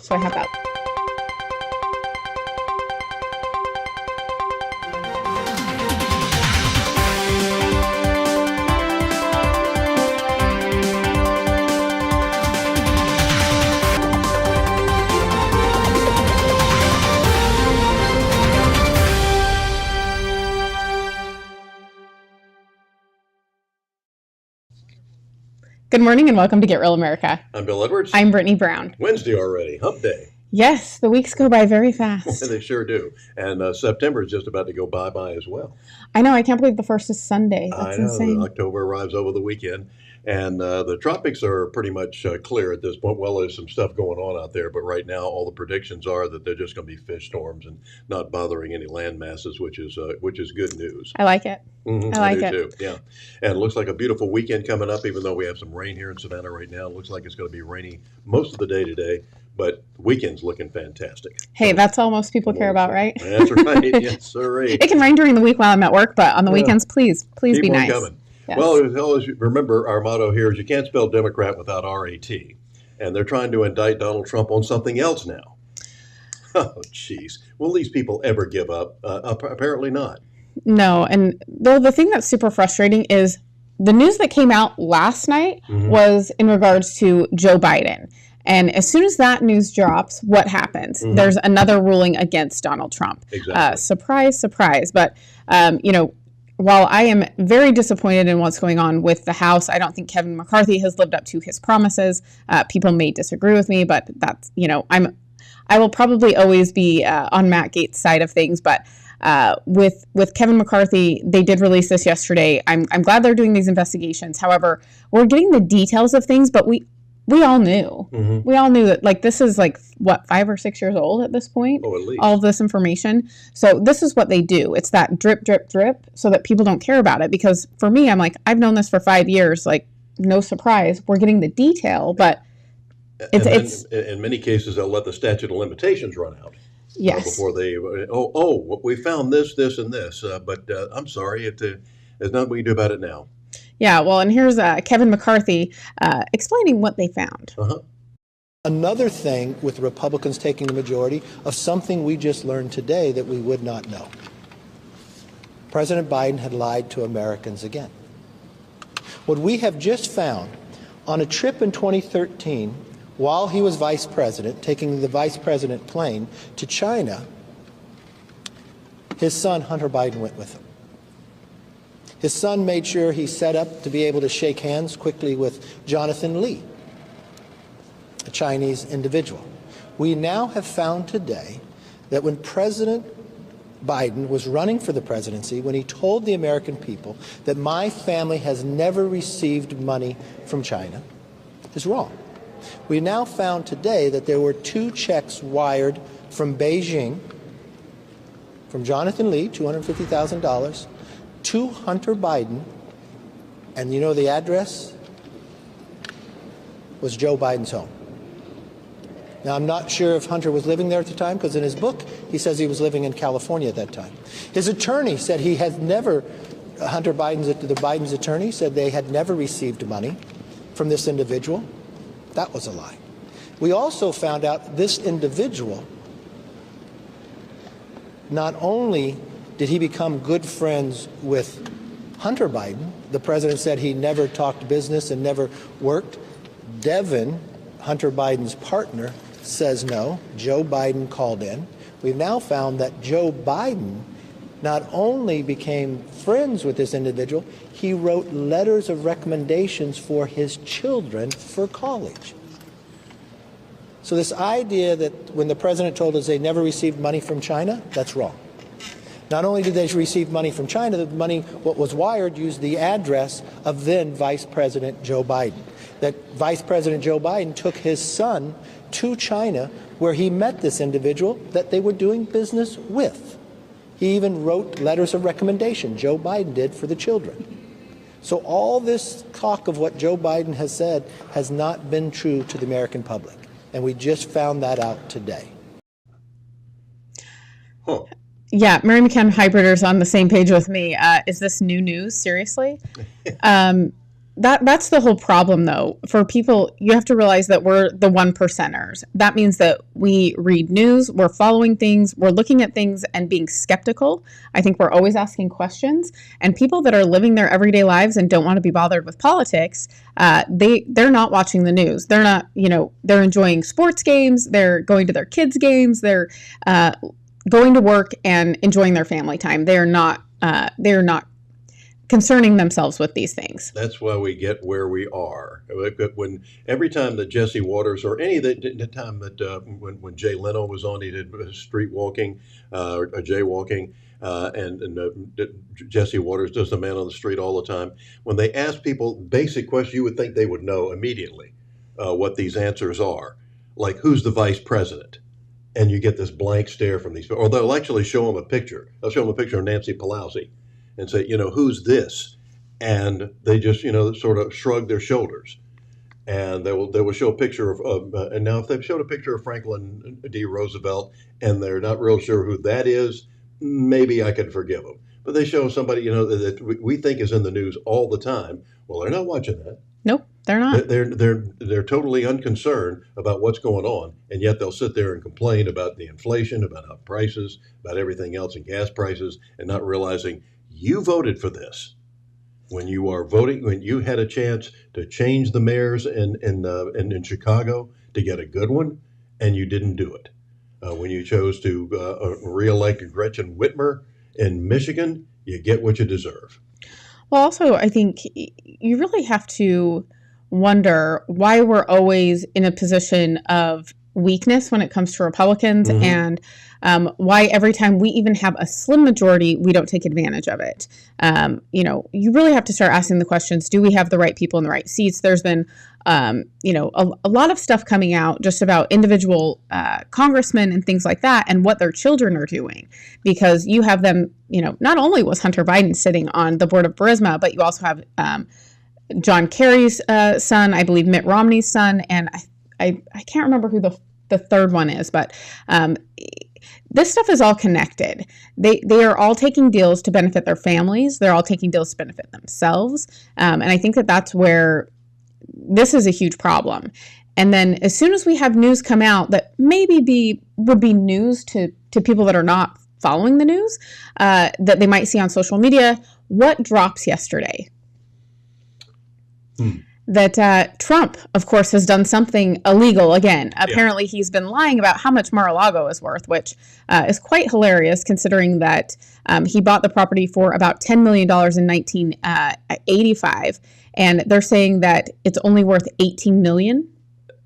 So I have that. Good morning and welcome to Get Real America. I'm Bill Edwards. I'm Brittany Brown. Wednesday already, hump day. Yes, the weeks go by very fast. They sure do. And September is just about to go bye-bye as well. I know, I can't believe the first is Sunday. That's I know, insane. October arrives over the weekend. And the tropics are pretty much clear at this point. Well, there's some stuff going on out there, but right now all the predictions are that they're just going to be fish storms and not bothering any land masses, which is good news. I like it. Mm-hmm, I like do it. too. Yeah, and it looks like a beautiful weekend coming up. Even though we have some rain here in Savannah right now, it looks like it's going to be rainy most of the day today. But the weekend's looking fantastic. Hey, that's all most people care about, right? That's right. Yes, sir. It can rain during the week while I'm at work, but on the weekends, please Keep be on nice. coming. Yes. Well, always remember our motto here is you can't spell Democrat without R-A-T. And they're trying to indict Donald Trump on something else now. Oh, jeez. Will these people ever give up? Apparently not. No, and though the thing that's super frustrating is the news that came out last night was in regards to Joe Biden. And as soon as that news drops, what happens? There's another ruling against Donald Trump. Exactly. Surprise, surprise. But, while I am very disappointed in what's going on with the House, I don't think Kevin McCarthy has lived up to his promises. People may disagree with me, but that's, I will probably always be on Matt Gaetz' side of things. But with Kevin McCarthy, they did release this yesterday. I'm glad they're doing these investigations. However, we're getting the details of things, but we all knew. We all knew that, this is 5 or 6 years old at this point? Oh, at least. All of this information. So this is what they do. It's that drip, drip, drip so that people don't care about it. Because for me, I'm I've known this for 5 years. No surprise. We're getting the detail, but it's in many cases, they'll let the statute of limitations run out. Yes. Before they, we found this, and this. But I'm sorry, there's nothing we can do about it now. Yeah, well, and here's Kevin McCarthy explaining what they found. Another thing with Republicans taking the majority of something we just learned today that we would not know. President Biden had lied to Americans again. What we have just found on a trip in 2013, while he was vice president, taking the vice president plane to China, his son, Hunter Biden, went with him. His son made sure he set up to be able to shake hands quickly with Jonathan Lee, a Chinese individual. We now have found today that when President Biden was running for the presidency, when he told the American people that my family has never received money from China, is wrong. We now found today that there were 2 checks wired from Beijing, from Jonathan Lee, $250,000, to Hunter Biden, and the address was Joe Biden's home. Now, I'm not sure if Hunter was living there at the time, because in his book, he says he was living in California at that time. His attorney said he had never, the Biden's attorney said they had never received money from this individual. That was a lie. We also found out this individual, not only did he become good friends with Hunter Biden, the president said he never talked business and never worked. Devin, Hunter Biden's partner, says no. Joe Biden called in. We've now found that Joe Biden not only became friends with this individual, he wrote letters of recommendations for his children for college. So this idea that when the president told us they never received money from China, that's wrong. Not only did they receive money from China, the money, what was wired, used the address of then Vice President Joe Biden. That Vice President Joe Biden took his son to China, where he met this individual that they were doing business with. He even wrote letters of recommendation, Joe Biden did, for the children. So all this talk of what Joe Biden has said has not been true to the American public. And we just found that out today. Huh. Yeah, Mary McCann Hybrider's on the same page with me. Is this new news? Seriously? that's the whole problem, though. For people, you have to realize that we're the 1%ers. That means that we read news, we're following things, we're looking at things and being skeptical. I think we're always asking questions. And people that are living their everyday lives and don't want to be bothered with politics, they're not watching the news. They're not, they're enjoying sports games. They're going to their kids' games. They're going to work and enjoying their family time. They're not concerning themselves with these things. That's why we get where we are. When every time that Jesse Waters, or any of the time that when Jay Leno was on, he did street walking or jaywalking, and Jesse Waters does the man on the street all the time. When they ask people basic questions, you would think they would know immediately what these answers are, like who's the vice president, and you get this blank stare from these people. Or they'll actually show them a picture. They'll show them a picture of Nancy Pelosi and say, who's this? And they just, sort of shrug their shoulders. And they will show a picture and now if they've showed a picture of Franklin D. Roosevelt and they're not real sure who that is, maybe I could forgive them. But they show somebody, that we think is in the news all the time. Well, they're not watching that. Nope, they're not. They're totally unconcerned about what's going on, and yet they'll sit there and complain about the inflation, about how prices, about everything else, and gas prices, and not realizing you voted for this. When you are voting, when you had a chance to change the mayors in Chicago to get a good one, and you didn't do it. When you chose to reelect Gretchen Whitmer in Michigan, you get what you deserve. Well, also, I think you really have to wonder why we're always in a position of weakness when it comes to Republicans, and why every time we even have a slim majority, we don't take advantage of it. You really have to start asking the questions, do we have the right people in the right seats? There's been, a lot of stuff coming out just about individual congressmen and things like that and what their children are doing, because you have them, not only was Hunter Biden sitting on the board of Burisma, but you also have John Kerry's son, I believe Mitt Romney's son, and I can't remember who the third one is, but this stuff is all connected. They are all taking deals to benefit their families. They're all taking deals to benefit themselves. And I think that that's where this is a huge problem. And then as soon as we have news come out that maybe would be news to people that are not following the news, that they might see on social media, what drops yesterday? That Trump, of course, has done something illegal again. Apparently, he's been lying about how much Mar-a-Lago is worth, which is quite hilarious considering that he bought the property for about $10 million in 1985, and they're saying that it's only worth $18 million.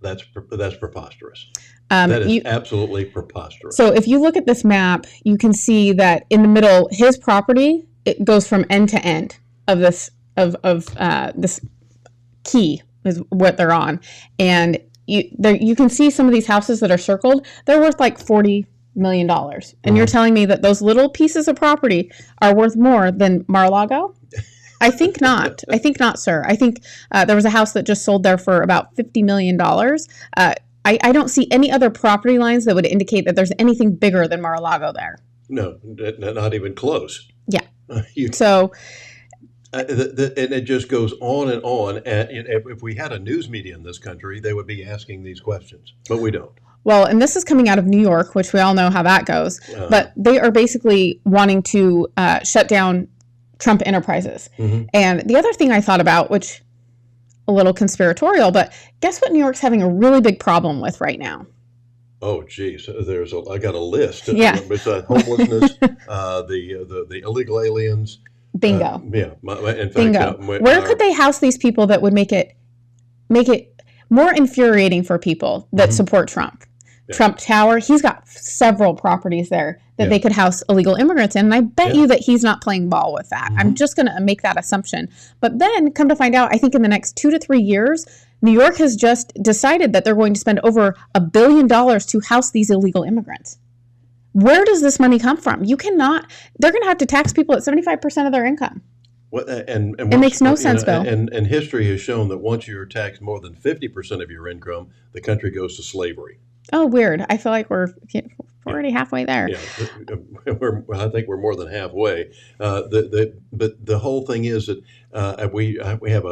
That's preposterous. That is absolutely preposterous. So if you look at this map, you can see that in the middle, his property, it goes from end to end of this this key is what they're on, and you can see some of these houses that are circled. They're worth like $40 million, and you're telling me that those little pieces of property are worth more than Mar-a-Lago? I think not. I think not, sir. I think there was a house that just sold there for about $50 million. I don't see any other property lines that would indicate that there's anything bigger than Mar-a-Lago there. No, not even close. Yeah. So. And it just goes on and on. And if we had a news media in this country, they would be asking these questions, but we don't. Well, and this is coming out of New York, which we all know how that goes. But they are basically wanting to shut down Trump Enterprises. And the other thing I thought about, which a little conspiratorial, but guess what New York's having a really big problem with right now? Oh, geez. I got a list. Yeah. Besides homelessness, the illegal aliens. Bingo. In fact, Bingo. Where could they house these people that would make it more infuriating for people that support Trump? Yeah. Trump Tower, he's got several properties there that they could house illegal immigrants in, and I bet you that he's not playing ball with that. I'm just going to make that assumption. But then, come to find out, I think in the next 2 to 3 years, New York has just decided that they're going to spend over $1 billion to house these illegal immigrants. Where does this money come from? They're going to have to tax people at 75% of their income. It makes no sense, Bill. And history has shown that once you're taxed more than 50% of your income, the country goes to slavery. Oh, weird. I feel like we're We're already halfway there. Yeah, I think we're more than halfway. But the whole thing is that we have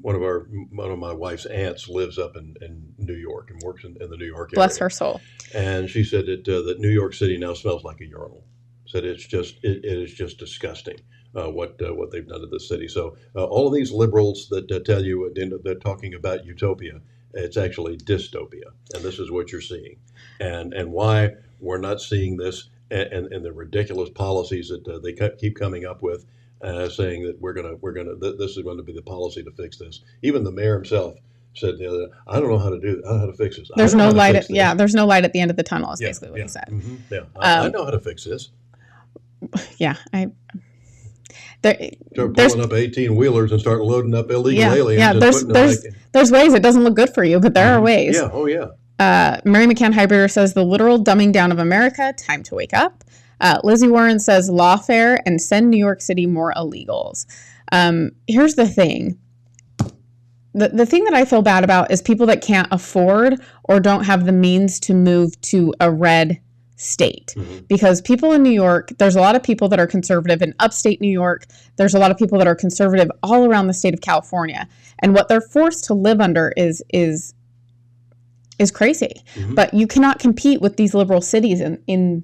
one of my wife's aunts lives up in New York and works in the New York area. Bless her soul. And she said that New York City now smells like a urinal. Said it is just disgusting what they've done to the city. So all of these liberals that tell you they're talking about utopia, it's actually dystopia, and this is what you're seeing, and why we're not seeing this, and the ridiculous policies that they keep coming up with, saying that this is going to be the policy to fix this. Even the mayor himself said the other day, I don't know how to do. I don't know how to fix this. There's no light. There's no light at the end of the tunnel. Is basically what he said. Mm-hmm, yeah, I know how to fix this. Yeah, Start pulling up 18-wheelers and start loading up illegal aliens. Yeah, there's ways. It doesn't look good for you, but there are ways. Yeah, oh yeah. Mary McCann Hyber says the literal dumbing down of America. Time to wake up. Lizzie Warren says lawfare and send New York City more illegals. Here's the thing. The thing that I feel bad about is people that can't afford or don't have the means to move to a red state. Mm-hmm. Because people in New York, there's a lot of people that are conservative in upstate New York. There's a lot of people that are conservative all around the state of California. And what they're forced to live under is crazy. Mm-hmm. But you cannot compete with these liberal cities in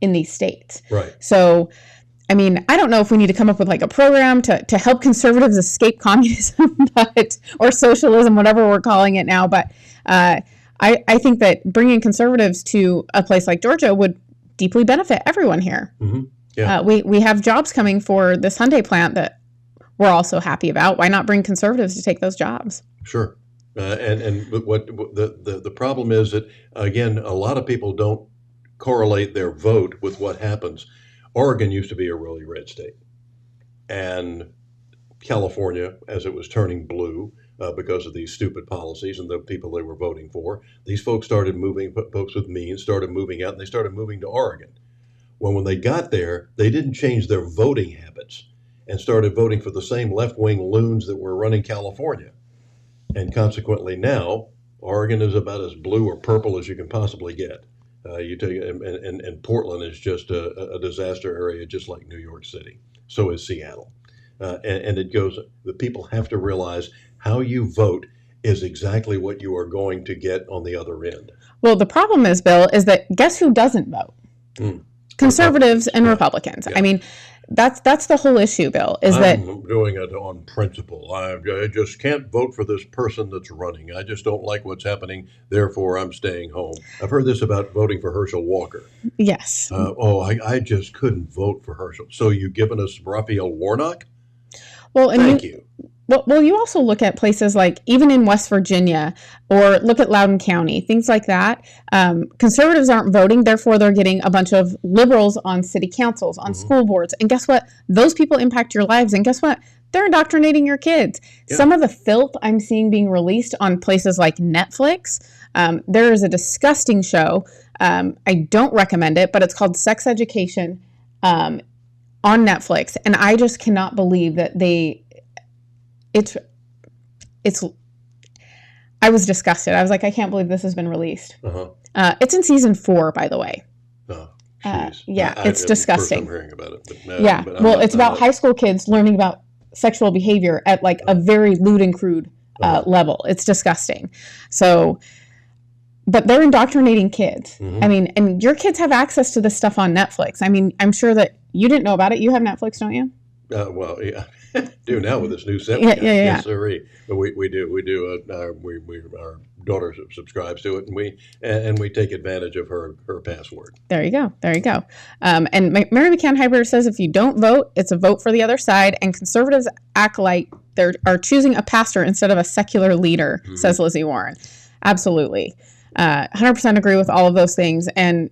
these states. Right. So, I mean, I don't know if we need to come up with like a program to help conservatives escape communism, or socialism, whatever we're calling it now. But I think that bringing conservatives to a place like Georgia would deeply benefit everyone here. Mm-hmm. Yeah. We have jobs coming for this Hyundai plant that we're also happy about. Why not bring conservatives to take those jobs? Sure. And what the problem is that, again, a lot of people don't correlate their vote with what happens. Oregon used to be a really red state, and California, as it was turning blue because of these stupid policies and the people they were voting for, these folks started moving. Folks with means started moving out, and they started moving to Oregon. Well, when they got there, they didn't change their voting habits and started voting for the same left-wing loons that were running California. And consequently, now Oregon is about as blue or purple as you can possibly get. You take and Portland is just a disaster area, just like New York City. So is Seattle, and it goes. The people have to realize how you vote is exactly what you are going to get on the other end. Well, the problem is, Bill, is that guess who doesn't vote? Conservatives and Republicans. Yeah. I mean, that's the whole issue, Bill, is that I'm doing it on principle. I just can't vote for this person that's running. I just don't like what's happening. Therefore, I'm staying home. I've heard this about voting for Herschel Walker. Yes. I just couldn't vote for Herschel. So you've given us Raphael Warnock? Well, and thank you. Well, you also look at places like even in West Virginia, or look at Loudoun County, things like that. Conservatives aren't voting, therefore they're getting a bunch of liberals on city councils, on school boards. And guess what? Those people impact your lives. And guess what? They're indoctrinating your kids. Yeah. Some of the filth I'm seeing being released on places like Netflix. There is a disgusting show. I don't recommend it, but it's called Sex Education on Netflix. And I just cannot believe that I was disgusted. I was like, I can't believe this has been released. Uh-huh. It's in season 4, by the way. Oh, it's disgusting. I'm hearing about it. It's about high school kids learning about sexual behavior at like a very lewd and crude level. It's disgusting. So, but they're indoctrinating kids. Mm-hmm. I mean, and your kids have access to this stuff on Netflix. I mean, I'm sure that you didn't know about it. You have Netflix, don't you? Well, yeah. Do now with this new set. Yeah. Yes, sirree. But we do. Our daughter subscribes to it, and we take advantage of her password. There you go. And Mary McCann Hyber says if you don't vote, it's a vote for the other side, and conservatives act like they are choosing a pastor instead of a secular leader, says Lizzie Warren. Absolutely. 100% agree with all of those things. And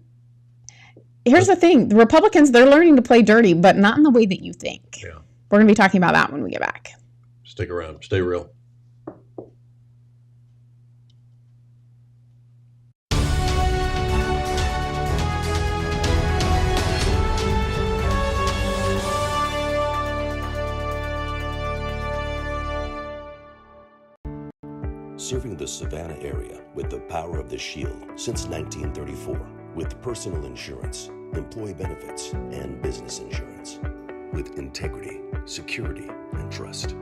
here's the thing. The Republicans, they're learning to play dirty, but not in the way that you think. Yeah. We're going to be talking about that when we get back. Stick around. Stay real. Serving the Savannah area with the power of the Shield since 1934. with personal insurance, employee benefits, and business insurance. With integrity, security, and trust.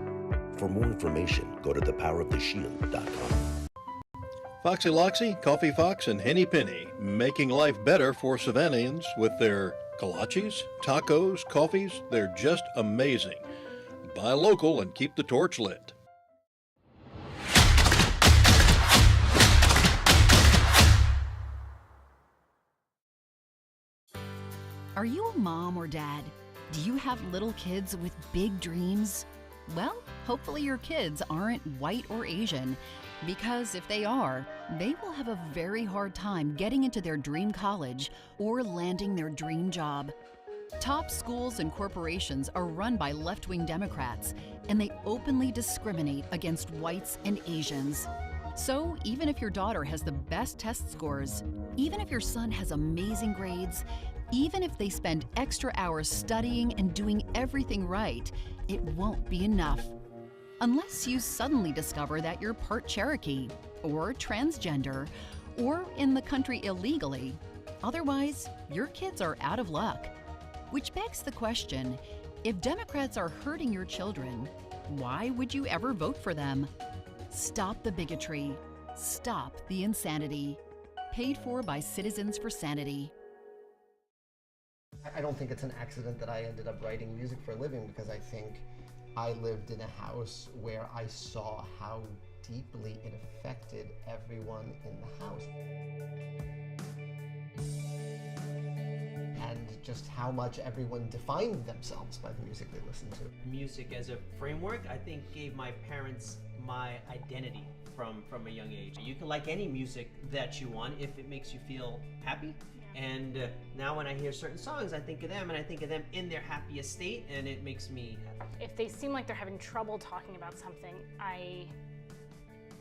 For more information, go to thepoweroftheshield.com. Foxy Loxy, Coffee Fox, and Henny Penny, making life better for Savannahans with their kolaches, tacos, coffees. They're just amazing. Buy local and keep the torch lit. Are you a mom or dad? Do you have little kids with big dreams? Well, hopefully your kids aren't white or Asian, because if they are, they will have a very hard time getting into their dream college or landing their dream job. Top schools and corporations are run by left-wing Democrats, and they openly discriminate against whites and Asians. So even if your daughter has the best test scores, even if your son has amazing grades, even if they spend extra hours studying and doing everything right, it won't be enough. Unless you suddenly discover that you're part Cherokee, or transgender, or in the country illegally. Otherwise, your kids are out of luck. Which begs the question, if Democrats are hurting your children, why would you ever vote for them? Stop the bigotry. Stop the insanity. Paid for by Citizens for Sanity. I don't think it's an accident that I ended up writing music for a living, because I think I lived in a house where I saw how deeply it affected everyone in the house. And just how much everyone defined themselves by the music they listened to. Music as a framework, I think, gave my parents my identity from a young age. You can like any music that you want if it makes you feel happy. And now when I hear certain songs, I think of them, and I think of them in their happiest state, and it makes me happy. If they seem like they're having trouble talking about something, I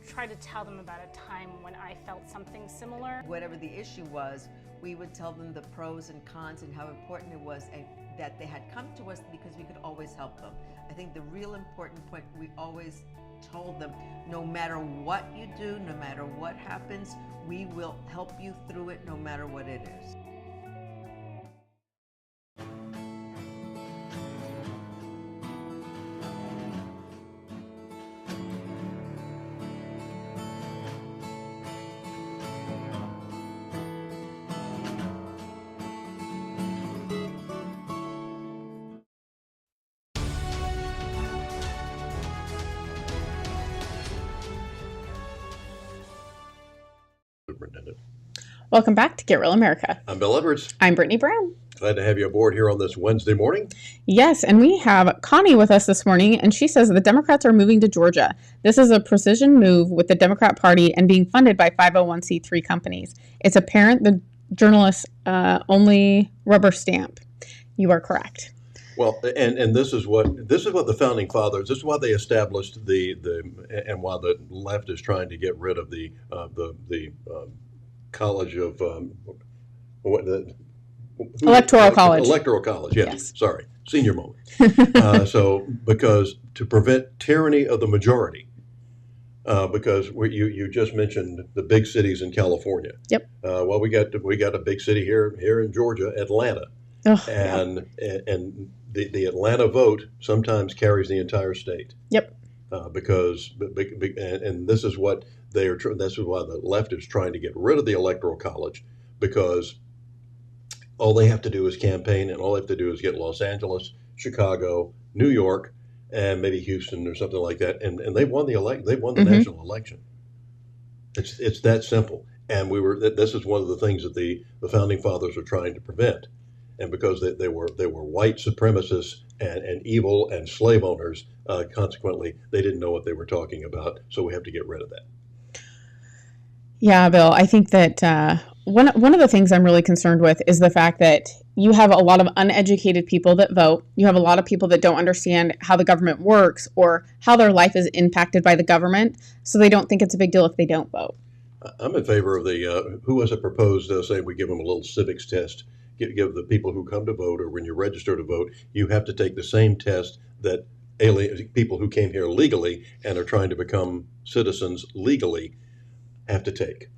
try to tell them about a time when I felt something similar. Whatever the issue was, we would tell them the pros and cons and how important it was, and that they had come to us because we could always help them. I think the real important point, we always told them, no matter what you do, no matter what happens, we will help you through it no matter what it is. Superintendent. Welcome back to Get Real America. I'm Bill Edwards. I'm Brittany Brown. Glad to have you aboard here on this Wednesday morning. Yes, and we have Connie with us this morning, and she says the Democrats are moving to Georgia. This is a precision move with the Democrat Party and being funded by 501c3 companies. It's apparent the journalists only rubber stamp. You are correct. Well, and this is what the founding fathers. This is why they established and why the left is trying to get rid of the college of Electoral college. Electoral college. Yes. Yes. Sorry, senior moment. So because to prevent tyranny of the majority. Because you just mentioned the big cities in California. Yep. Well, we got a big city here in Georgia, Atlanta. And the Atlanta vote sometimes carries the entire state. Yep. Because this is what they are. This is why the left is trying to get rid of the electoral college, because all they have to do is campaign, and all they have to do is get Los Angeles, Chicago, New York, and maybe Houston or something like that, and they won the national election. It's that simple. And this is one of the things that the founding fathers were trying to prevent. And because they were white supremacists and evil and slave owners, consequently, they didn't know what they were talking about. So we have to get rid of that. Yeah, Bill, I think that one of the things I'm really concerned with is the fact that you have a lot of uneducated people that vote. You have a lot of people that don't understand how the government works or how their life is impacted by the government. So they don't think it's a big deal if they don't vote. I'm in favor of who was it proposed, saying we give them a little civics test. Give the people who come to vote, or when you register to vote, you have to take the same test that people who came here legally and are trying to become citizens legally have to take.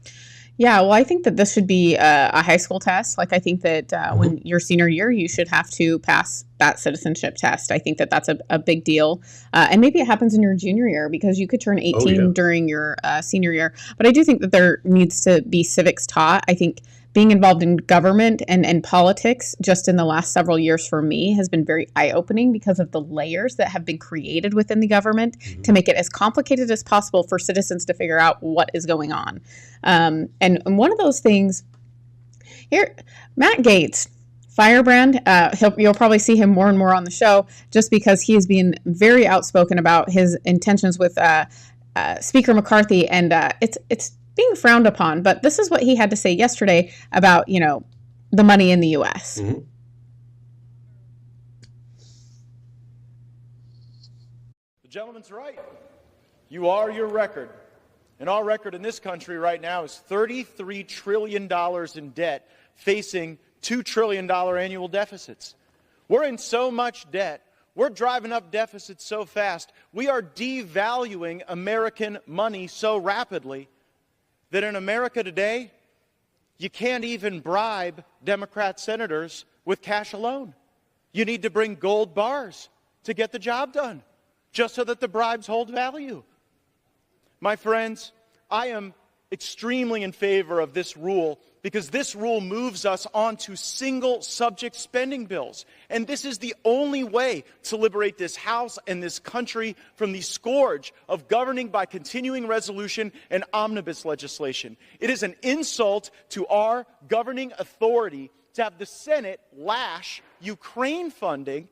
Yeah, well, I think that this should be a high school test. Like, I think that when your senior year, you should have to pass that citizenship test. I think that that's a big deal. And maybe it happens in your junior year because you could turn 18 during your senior year. But I do think that there needs to be civics taught. I think being involved in government and politics just in the last several years for me has been very eye-opening because of the layers that have been created within the government to make it as complicated as possible for citizens to figure out what is going on. And one of those things here, Matt Gaetz, firebrand, you'll probably see him more and more on the show just because he is being very outspoken about his intentions with Speaker McCarthy, and it's being frowned upon. But this is what he had to say yesterday about, the money in the U.S. Mm-hmm. The gentleman's right. You are your record. And our record in this country right now is $33 trillion in debt, facing $2 trillion annual deficits. We're in so much debt. We're driving up deficits so fast. We are devaluing American money so rapidly that in America today, you can't even bribe Democrat senators with cash alone. You need to bring gold bars to get the job done, just so that the bribes hold value. My friends, I am extremely in favor of this rule because this rule moves us onto single subject spending bills. And this is the only way to liberate this House and this country from the scourge of governing by continuing resolution and omnibus legislation. It is an insult to our governing authority to have the Senate lash Ukraine funding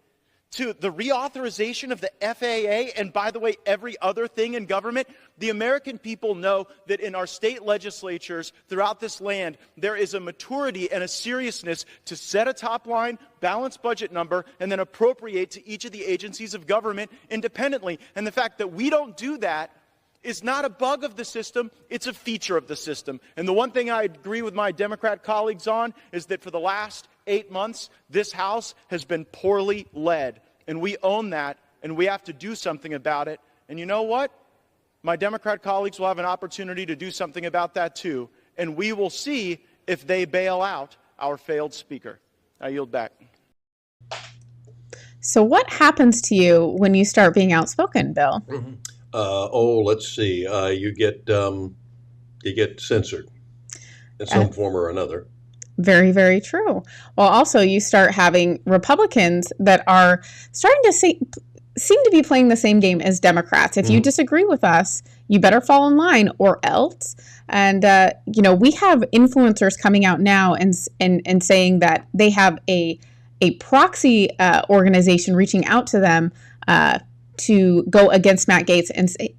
to the reauthorization of the FAA, and by the way, every other thing in government. The American people know that in our state legislatures throughout this land, there is a maturity and a seriousness to set a top line, balanced budget number, and then appropriate to each of the agencies of government independently. And the fact that we don't do that is not a bug of the system, it's a feature of the system. And the one thing I agree with my Democrat colleagues on is that for the last 8 months, this House has been poorly led. And we own that, and we have to do something about it. And you know what? My Democrat colleagues will have an opportunity to do something about that too. And we will see if they bail out our failed speaker. I yield back. So what happens to you when you start being outspoken, Bill? Let's see. You get censored in some form or another. Very, very true. Well, also you start having Republicans that are starting to seem to be playing the same game as Democrats. If you disagree with us, you better fall in line or else. And, we have influencers coming out now and saying that they have a proxy organization reaching out to them to go against Matt Gaetz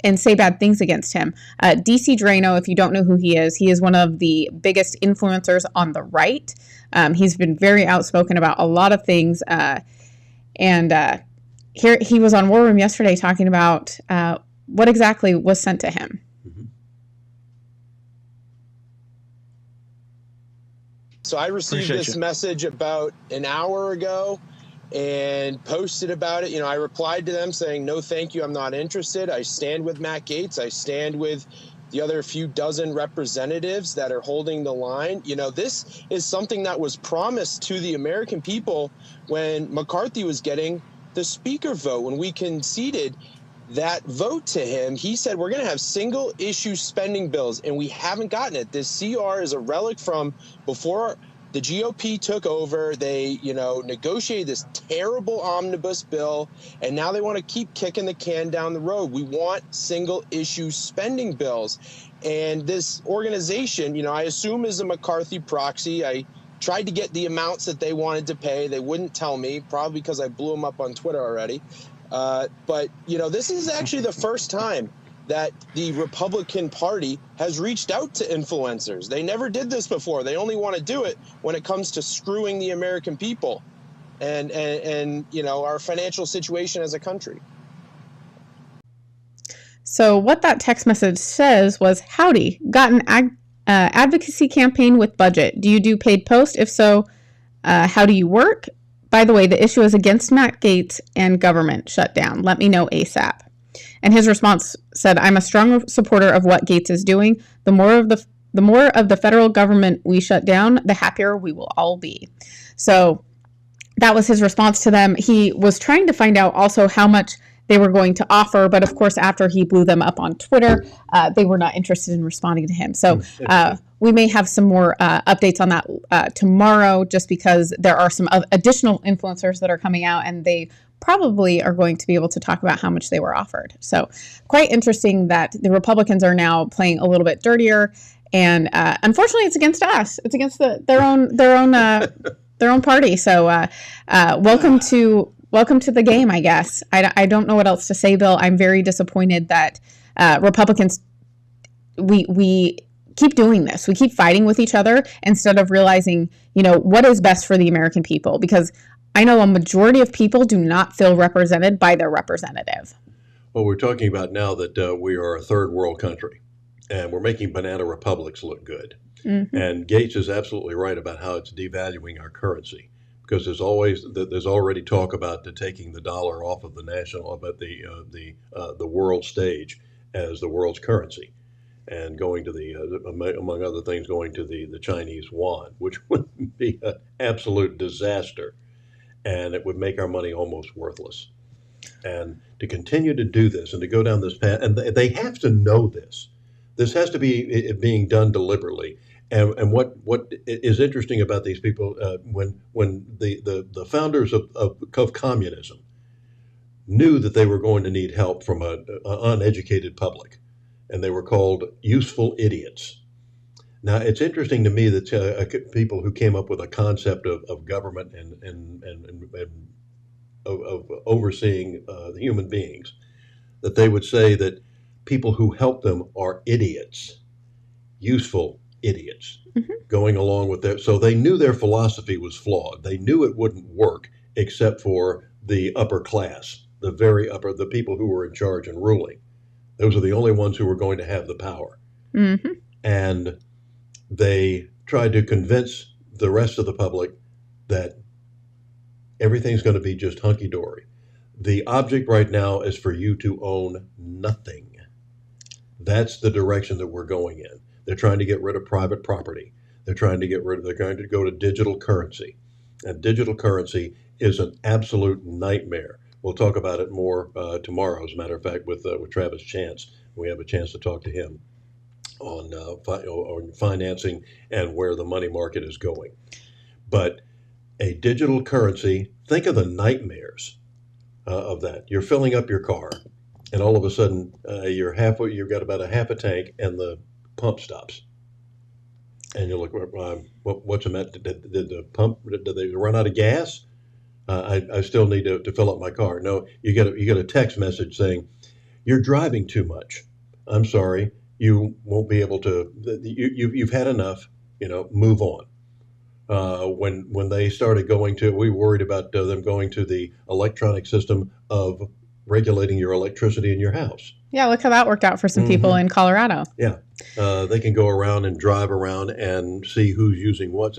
and say bad things against him. DC Drano, if you don't know who he is one of the biggest influencers on the right. He's been very outspoken about a lot of things. Here he was on War Room yesterday talking about what exactly was sent to him. So I received this message about an hour ago and posted about it. I replied to them saying, no, thank you. I'm not interested. I stand with Matt Gaetz. I stand with the other few dozen representatives that are holding the line. This is something that was promised to the American people when McCarthy was getting the speaker vote. When we conceded that vote to him, he said, we're going to have single issue spending bills, and we haven't gotten it. This CR is a relic from before the GOP took over. They, negotiated this terrible omnibus bill, and now they want to keep kicking the can down the road. We want single issue spending bills. And this organization, I assume is a McCarthy proxy. I tried to get the amounts that they wanted to pay. They wouldn't tell me, probably because I blew them up on Twitter already. But this is actually the first time that the Republican Party has reached out to influencers. They never did this before. They only want to do it when it comes to screwing the American people and our financial situation as a country. So what that text message says was, howdy, got an advocacy campaign with budget. Do you do paid post? If so, how do you work? By the way, the issue is against Matt Gaetz and government shutdown. Let me know ASAP. And his response said, I'm a strong supporter of what Gaetz is doing. The more of the the more of the federal government we shut down, the happier we will all be. So that was his response to them. He was trying to find out also how much they were going to offer, but of course, after he blew them up on Twitter, they were not interested in responding to him. So we may have some more updates on that tomorrow, just because there are some additional influencers that are coming out, and they probably are going to be able to talk about how much they were offered. So quite interesting that the Republicans are now playing a little bit dirtier, and unfortunately, it's against us. It's against their own party. So welcome to the game, I guess. I don't know what else to say, Bill. I'm very disappointed that Republicans, we keep doing this. We keep fighting with each other instead of realizing, what is best for the American people. Because I know a majority of people do not feel represented by their representative. Well, we're talking about now that we are a third world country, and we're making banana republics look good. Mm-hmm. And Gates is absolutely right about how it's devaluing our currency. Because there's already talk about taking the dollar off of the world stage as the world's currency, and going to among other things, going to the Chinese yuan, which would be an absolute disaster, and it would make our money almost worthless. And to continue to do this and to go down this path, and they have to know this. This has to be being done deliberately. And what is interesting about these people, when the founders of communism knew that they were going to need help from an uneducated public, and they were called useful idiots. Now, it's interesting to me that people who came up with a concept of government and of overseeing the human beings, that they would say that people who help them are idiots, useful idiots, going along with their. So they knew their philosophy was flawed. They knew it wouldn't work except for the upper class, the very upper, the people who were in charge and ruling. Those are the only ones who were going to have the power. Mm-hmm. And they tried to convince the rest of the public that everything's going to be just hunky-dory. The object right now is for you to own nothing. That's the direction that we're going in. They're trying to get rid of private property. They're going to go to digital currency. And digital currency is an absolute nightmare. We'll talk about it more tomorrow, as a matter of fact, with Travis Chance. We have a chance to talk to him on financing and where the money market is going. But a digital currency, think of the nightmares of that. You're filling up your car, and all of a sudden you've got about a half a tank, and the pump stops. And you look, what's the matter? Did the pump? Did they run out of gas? I still need to fill up my car. No, you get a text message saying, "You're driving too much. I'm sorry, you won't be able to. You've had enough. Move on." When they started we worried about them going to the electronic system of regulating your electricity in your house. Yeah, look how that worked out for some people in Colorado. Yeah, they can go around and drive around and see who's using what.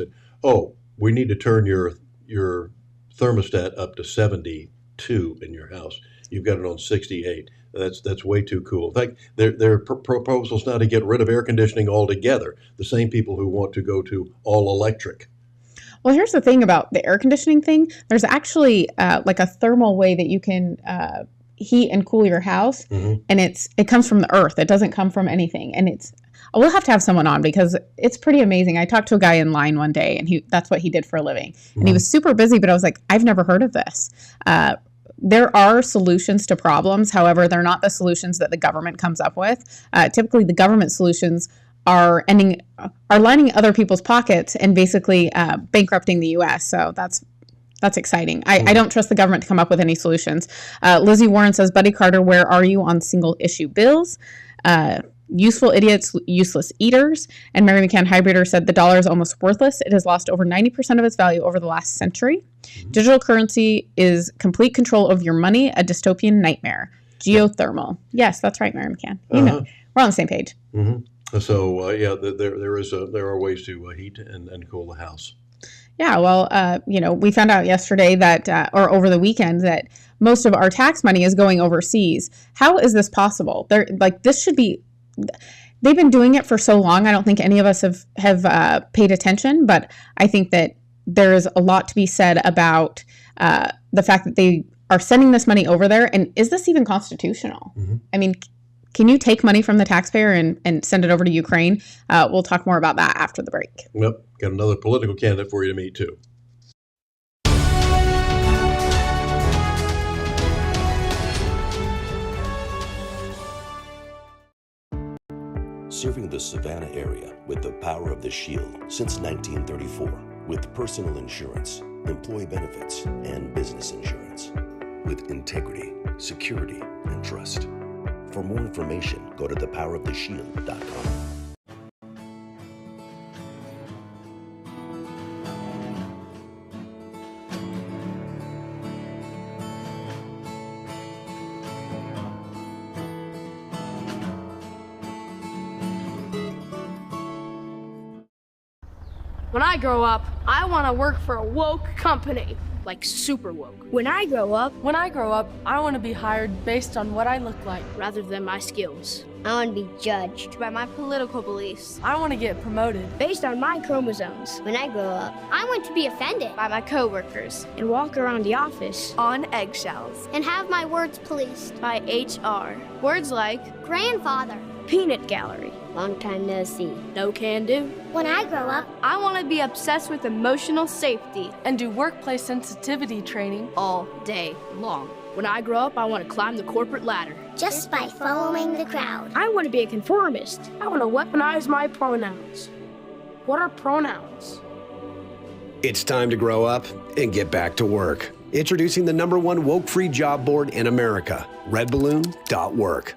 We need to turn your thermostat up to 72 in your house. You've got it on 68. That's way too cool. In fact, there are proposals now to get rid of air conditioning altogether. The same people who want to go to all electric. Well, here's the thing about the air conditioning thing. There's actually like a thermal way that you can heat and cool your house, and it comes from the earth. It doesn't come from anything, and we'll have to have someone on because it's pretty amazing. I talked to a guy in line one day, and that's what he did for a living, and he was super busy. But I was like, I've never heard of this. There are solutions to problems. However, they're not the solutions that the government comes up with. Typically, the government solutions are lining other people's pockets and basically bankrupting the U.S. So that's exciting. I don't trust the government to come up with any solutions. Lizzie Warren says, Buddy Carter, where are you on single issue bills? Useful idiots, useless eaters. And Mary McCann Hybrider said the dollar is almost worthless. It has lost over 90% of its value over the last century. Digital currency is complete control of your money, a dystopian nightmare. Geothermal. Yes, that's right, Mary McCann. We're on the same page. So there are ways to heat and cool the house. Yeah, well, we found out yesterday that, or over the weekend, that most of our tax money is going overseas. How is this possible? This should be, they've been doing it for so long. I don't think any of us have paid attention, but I think that there is a lot to be said about the fact that they are sending this money over there. And is this even constitutional? Mm-hmm. I mean, can you take money from the taxpayer and send it over to Ukraine? We'll talk more about that after the break. Yep. Got another political candidate for you to meet, too. Serving the Savannah area with the power of the Shield since 1934 with personal insurance, employee benefits, and business insurance. With integrity, security, and trust. For more information, go to thepoweroftheshield.com. When I grow up, I want to work for a woke company, like super woke. When I grow up, I want to be hired based on what I look like, rather than my skills. I want to be judged by my political beliefs. I want to get promoted based on my chromosomes. When I grow up, I want to be offended by my coworkers and walk around the office on eggshells and have my words policed by HR. Words like grandfather, peanut gallery, long time no see, no can do. When I grow up, I want to be obsessed with emotional safety and do workplace sensitivity training all day long. When I grow up, I want to climb the corporate ladder just by following the crowd. I want to be a conformist. I want to weaponize my pronouns. What are pronouns? It's time to grow up and get back to work. Introducing the #1 woke-free job board in America, redballoon.work.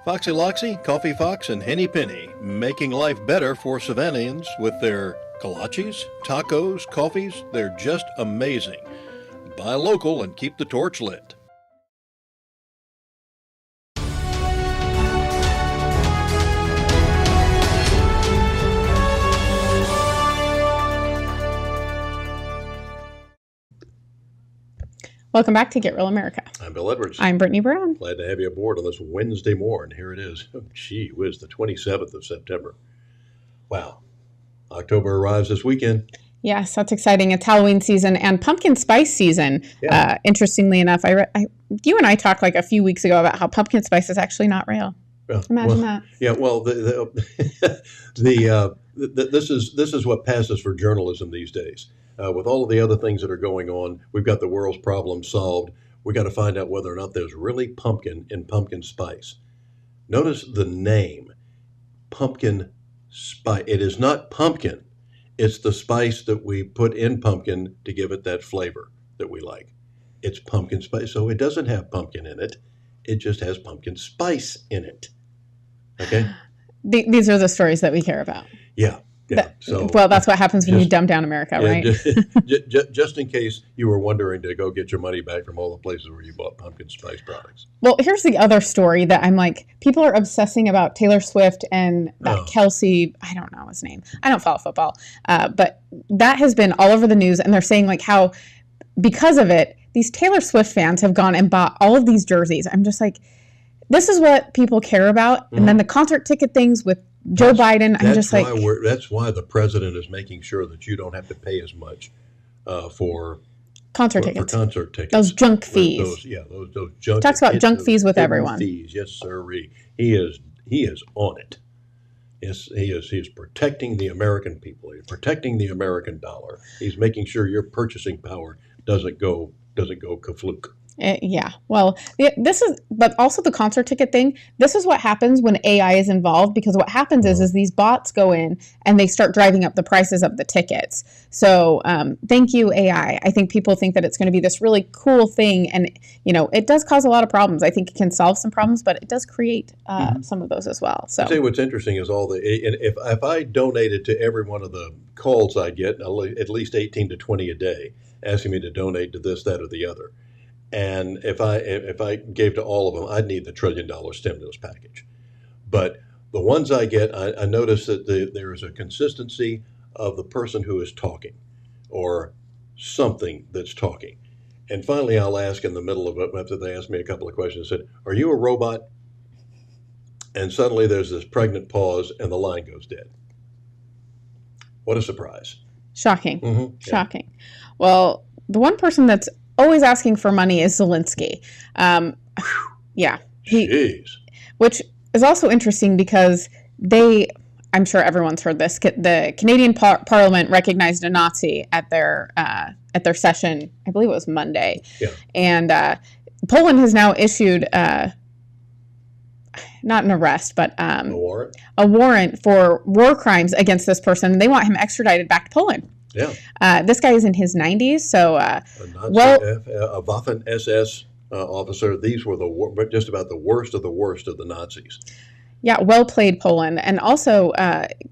Foxy Loxy, Coffee Fox, and Henny Penny, making life better for Savannahans with their kolaches, tacos, coffees. They're just amazing. Buy local and keep the torch lit. Welcome back to Get Real America. I'm Bill Edwards. I'm Brittany Brown. Glad to have you aboard on this Wednesday morning. Here it is. Oh, gee whiz, the 27th of September. Wow. October arrives this weekend. Yes, that's exciting. It's Halloween season and pumpkin spice season. Yeah. Interestingly enough, you and I talked like a few weeks ago about how pumpkin spice is actually not real. Yeah, Imagine that. Yeah, well, this is what passes for journalism these days. With all of the other things that are going on, we've got the world's problems solved. We got to find out whether or not there's really pumpkin in pumpkin spice. Notice the name, pumpkin spice. It is not pumpkin. It's the spice that we put in pumpkin to give it that flavor that we like. It's pumpkin spice. So it doesn't have pumpkin in it. It just has pumpkin spice in it. Okay? These are the stories that we care about. Yeah. Yeah, well, that's what happens when you dumb down America, right? Just in case you were wondering to go get your money back from all the places where you bought pumpkin spice products. Well, here's the other story that I'm like, people are obsessing about Taylor Swift and that Kelsey, I don't know his name. I don't follow football. But that has been all over the news. And they're saying like how, because of it, these Taylor Swift fans have gone and bought all of these jerseys. I'm just like, this is what people care about. And then the concert ticket things with Joe Biden, I'm just like... That's why the president is making sure that you don't have to pay as much for concert tickets. For concert tickets. Those junk fees. Those junk Talks about junk fees with everyone. Fees. Yes, sirree. He is on it. Yes, he is protecting the American people. He's protecting the American dollar. He's making sure your purchasing power doesn't go kafluke. Yeah. Well, but also the concert ticket thing. This is what happens when AI is involved, because what happens is these bots go in and they start driving up the prices of the tickets. So thank you, AI. I think people think that it's going to be this really cool thing. And, it does cause a lot of problems. I think it can solve some problems, but it does create some of those as well. So I'll tell you what's interesting is if I donated to every one of the calls I get, at least 18 to 20 a day, asking me to donate to this, that, or the other. And if I gave to all of them, I'd need the $1 trillion stimulus package. But the ones I get, I notice that there is a consistency of the person who is talking or something that's talking. And finally, I'll ask in the middle of it, after they asked me a couple of questions, I said, "Are you a robot?" And suddenly there's this pregnant pause and the line goes dead. What a surprise. Shocking. Yeah. Shocking. Well, the one person that's always asking for money is Zelensky. Yeah. Jeez. Which is also interesting because I'm sure everyone's heard this, the Canadian Parliament recognized a Nazi at their session, I believe it was Monday. Yeah. And Poland has now issued not an arrest, but A warrant? A warrant for war crimes against this person. And they want him extradited back to Poland. Yeah. This guy is in his 90s, so a Waffen SS officer. These were just about the worst of the Nazis. Yeah, well played, Poland. And also,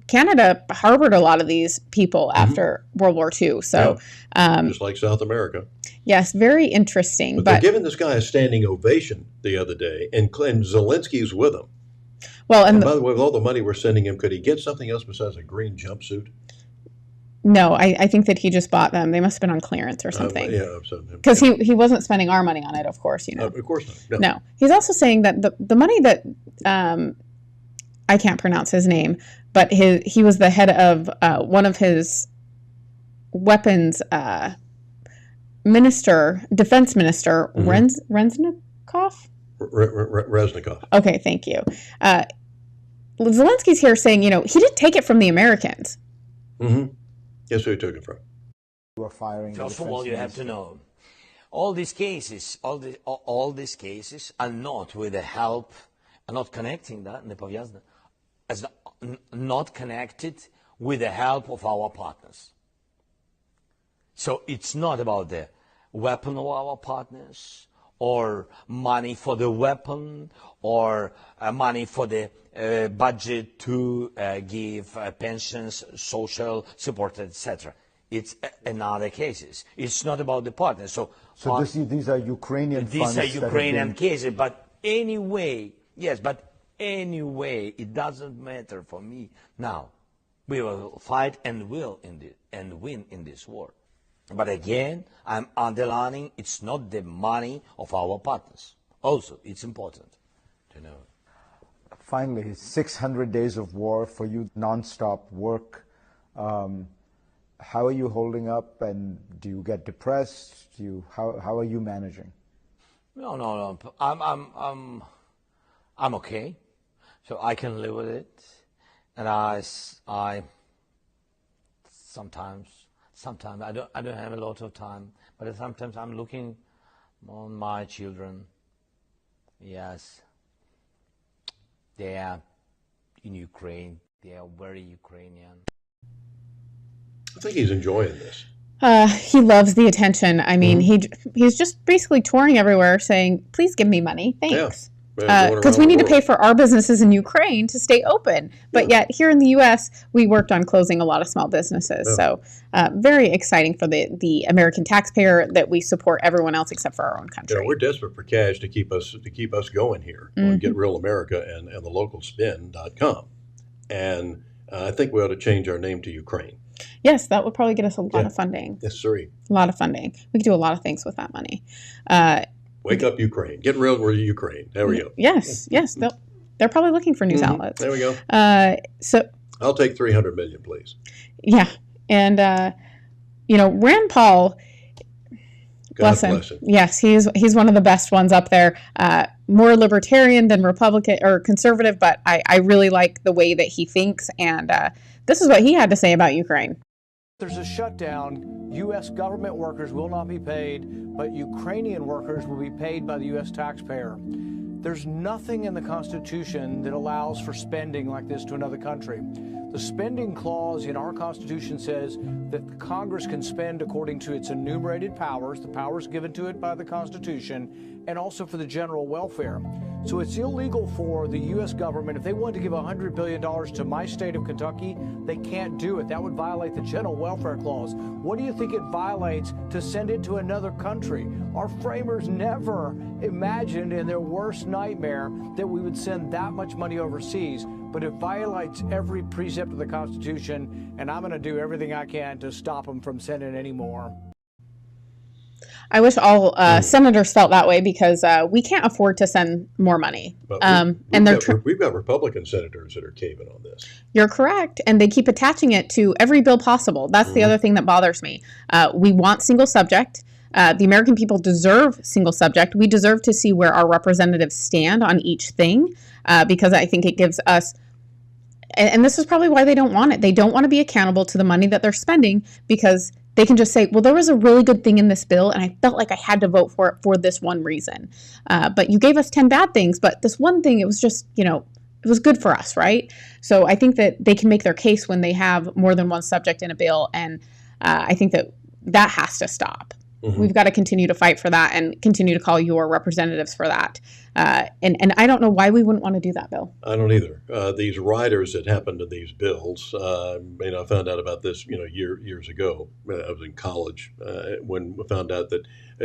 Canada harbored a lot of these people after World War II. So, just like South America. Yes, very interesting. But they're giving this guy a standing ovation the other day, and Zelensky's with him. Well, and by the way, with all the money we're sending him, could he get something else besides a green jumpsuit? No, I think that he just bought them. They must have been on clearance or something. Yeah, because he wasn't spending our money on it, of course. Of course not. No. He's also saying that the money that I can't pronounce his name, but he was the head of one of his weapons defense minister, Reznikov? Reznikov. Okay, thank you. Zelensky's here saying, he didn't take it from the Americans. Mm-hmm. Guess who he took it from? You are firing. First of all, you have to know, all these cases are not with the help, are not connecting that, as not connected with the help of our partners. So it's not about the weapon of our partners, or money for the weapon, or money for the budget to give pensions, social support, etc. It's another cases. It's not about the partners. So these are Ukrainian funds. These are Ukrainian cases. But anyway, yes, but anyway, it doesn't matter for me now. We will fight and win in this war. But again, I'm underlining it's not the money of our partners. Also, it's important to know. Finally, 600 days of war for you, non-stop work. How are you holding up, and do you get depressed? How are you managing? No. I'm okay, so I can live with it, and I sometimes I don't have a lot of time, but sometimes I'm looking on my children. Yes, they are in Ukraine. They are very Ukrainian. I think he's enjoying this. He loves the attention. I mean, he's just basically touring everywhere saying, please give me money. Thanks. Because we need to pay for our businesses in Ukraine to stay open. But yet here in the U.S., we worked on closing a lot of small businesses. So very exciting for the American taxpayer that we support everyone else except for our own country. We're desperate for cash to keep us going here on Get Real America and the localspin.com. And I think we ought to change our name to Ukraine. Yes, that would probably get us a lot of funding. Yes, sir. A lot of funding. We could do a lot of things with that money. Wake up, Ukraine. Get real with Ukraine. There we go. Yes. They're probably looking for news outlets. There we go. So I'll take $300 million, please. Yeah. And, Rand Paul, bless him. Yes, he's one of the best ones up there. More libertarian than Republican or conservative, but I really like the way that he thinks. And this is what he had to say about Ukraine. There's a shutdown. U.S. government workers will not be paid, but Ukrainian workers will be paid by the U.S. taxpayer. There's nothing in the Constitution that allows for spending like this to another country. The spending clause in our Constitution says that Congress can spend according to its enumerated powers, the powers given to it by the Constitution, and also for the general welfare. So it's illegal for the U.S. government, if they want to give $100 billion to my state of Kentucky, they can't do it. That would violate the general welfare clause. What do you think it violates to send it to another country? Our framers never imagined in their worst nightmare that we would send that much money overseas, but it violates every precept of the Constitution, and I'm going to do everything I can to stop them from sending any more. I wish all senators felt that way because we can't afford to send more money. We've got Republican senators that are caving on this. You're correct. And they keep attaching it to every bill possible. That's the other thing that bothers me. We want single subject. The American people deserve single subject. We deserve to see where our representatives stand on each thing because I think it gives us, and this is probably why they don't want it. They don't want to be accountable to the money that they're spending because they can just say, well, there was a really good thing in this bill and I felt like I had to vote for it for this one reason. But you gave us 10 bad things, but this one thing, it was just, it was good for us, right? So I think that they can make their case when they have more than one subject in a bill. And I think that has to stop. We've got to continue to fight for that and continue to call your representatives for that. And I don't know why we wouldn't want to do that, Bill. I don't either. These riders that happened to these bills, I found out about this, years ago. I was in college when I found out that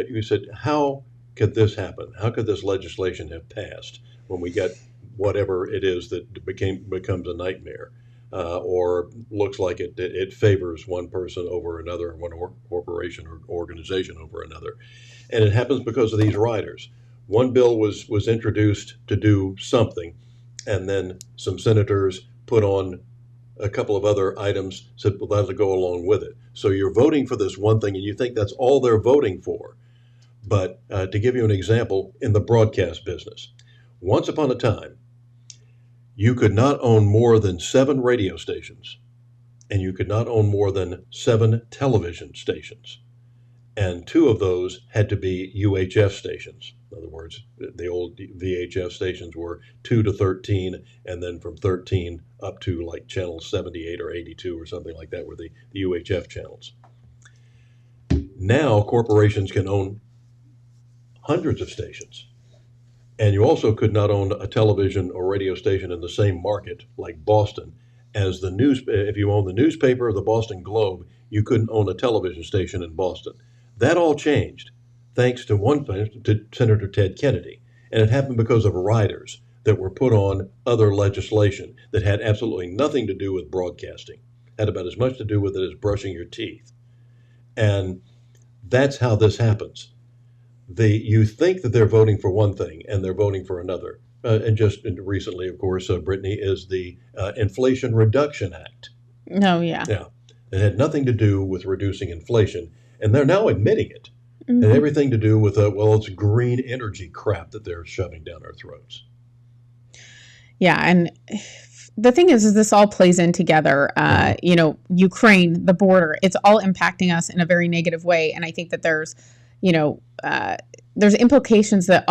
you said, how could this happen? How could this legislation have passed when we get whatever it is that becomes a nightmare? Or looks like it favors one person over another, one corporation or organization over another. And it happens because of these riders. One bill was introduced to do something, and then some senators put on a couple of other items, said, well, that'll go along with it. So you're voting for this one thing, and you think that's all they're voting for. But to give you an example, in the broadcast business, once upon a time, you could not own more than 7 radio stations, and you could not own more than 7 television stations. And 2 of those had to be UHF stations. In other words, the old VHF stations were 2 to 13, and then from 13 up to like channel 78 or 82 or something like that were the UHF channels. Now corporations can own hundreds of stations. And you also could not own a television or radio station in the same market, like Boston, as if you own the newspaper, the Boston Globe, you couldn't own a television station in Boston. That all changed, thanks to Senator Ted Kennedy. And it happened because of riders that were put on other legislation that had absolutely nothing to do with broadcasting, had about as much to do with it as brushing your teeth. And that's how this happens. You think that they're voting for one thing and they're voting for another. And just recently, of course, Brittany, is the Inflation Reduction Act. Oh, yeah. Yeah. It had nothing to do with reducing inflation. And they're now admitting it. It had everything to do with, it's green energy crap that they're shoving down our throats. Yeah. And the thing is this all plays in together. Ukraine, the border, it's all impacting us in a very negative way. And I think that there's implications that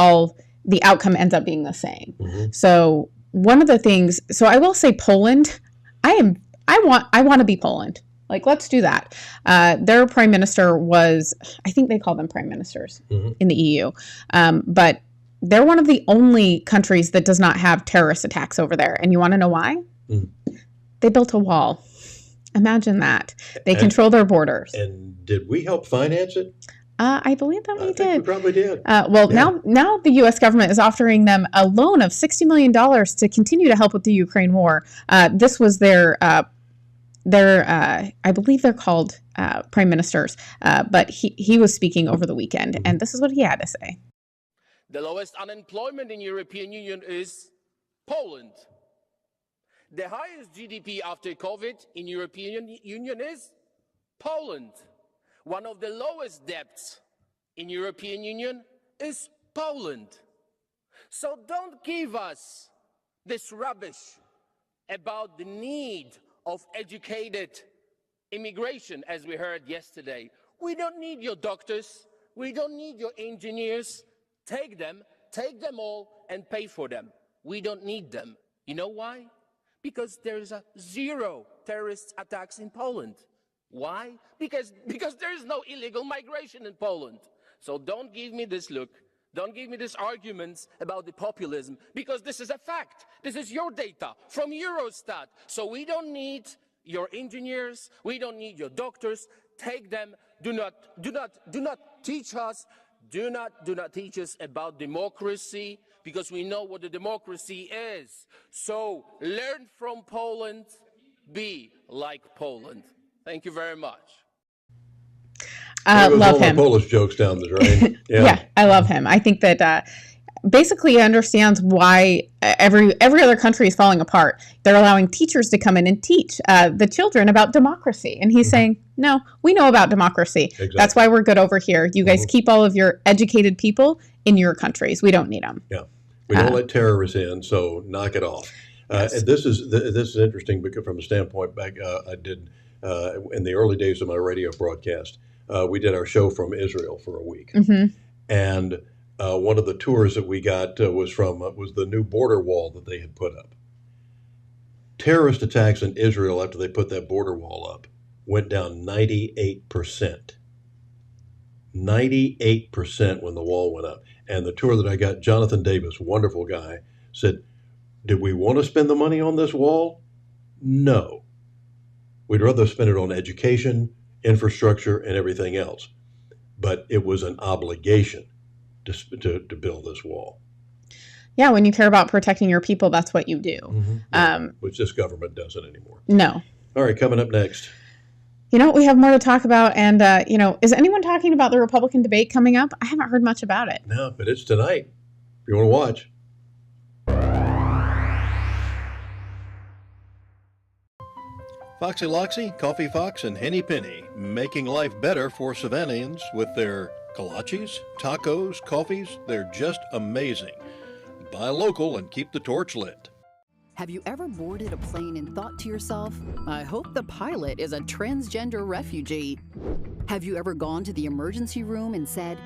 the outcome ends up being the same. So one of the things, I will say Poland, I want to be Poland. Like, let's do that. Their prime minister was, I think they call them prime ministers in the EU. But they're one of the only countries that does not have terrorist attacks over there. And you want to know why? They built a wall. Imagine that. They control their borders. And did we help finance it? I believe that we did. We probably did. Now the U.S. government is offering them a loan of $60 million to continue to help with the Ukraine war. This was their I believe they're called prime ministers, but he was speaking over the weekend, and this is what he had to say. The lowest unemployment in European Union is Poland. The highest GDP after COVID in European Union is Poland. One of the lowest debts in European Union is Poland. So don't give us this rubbish about the need of educated immigration, as we heard yesterday. We don't need your doctors. We don't need your engineers. Take them all and pay for them. We don't need them. You know why? Because there's 0 terrorist attacks in Poland. Why? Because there is no illegal migration in Poland. So don't give me this look. Don't give me these arguments about the populism, because this is a fact. This is your data from Eurostat. So we don't need your engineers. We don't need your doctors. Take them. Do not teach us. Do not teach us about democracy, because we know what the democracy is. So learn from Poland. Be like Poland. Thank you very much. There goes love all my him. Polish jokes down the drain. Yeah, I love him. I think that basically he understands why every other country is falling apart. They're allowing teachers to come in and teach the children about democracy. And he's saying, no, we know about democracy. Exactly. That's why we're good over here. You guys keep all of your educated people in your countries. We don't need them. Yeah. We don't let terrorists in, so knock it off. Yes. And this is interesting because from a standpoint back, I did in the early days of my radio broadcast, we did our show from Israel for a week. And one of the tours that we got was the new border wall that they had put up. Terrorist attacks in Israel after they put that border wall up went down 98%. 98% when the wall went up. And the tour that I got, Jonathan Davis, wonderful guy, said, did we want to spend the money on this wall? No. We'd rather spend it on education, infrastructure, and everything else. But it was an obligation to build this wall. Yeah, when you care about protecting your people, that's what you do. Which this government doesn't anymore. No. All right, coming up next. You know, we have more to talk about. And, is anyone talking about the Republican debate coming up? I haven't heard much about it. No, but it's tonight. If you want to watch. Foxy Loxy, Coffee Fox, and Henny Penny, making life better for Savannahans with their kolaches, tacos, coffees. They're just amazing. Buy local and keep the torch lit. Have you ever boarded a plane and thought to yourself, I hope the pilot is a transgender refugee? Have you ever gone to the emergency room and said,